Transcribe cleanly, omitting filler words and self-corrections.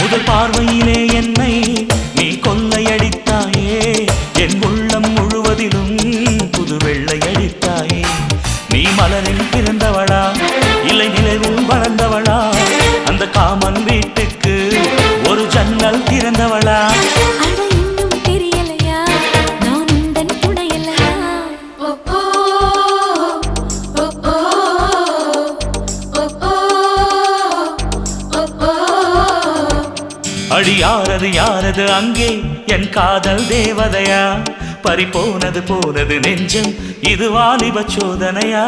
முதல் பார்வையிலே என்னை நீ கொள்ளையடித்தாயே என் உள்ளம் முழுவதிலும் புது வெள்ளையடித்தாயே நீ மலரில் பிறந்தவளா இல்லை நிலவில் வளர்ந்தவளா அந்த காமன் வீட்டுக்கு ஒரு ஜன்னல் திறந்தவளா அடி யாரது யாரது அங்கே என் காதல் தேவதையா பறிபோனது போனது நெஞ்சம் இது வாலிப சோதனையா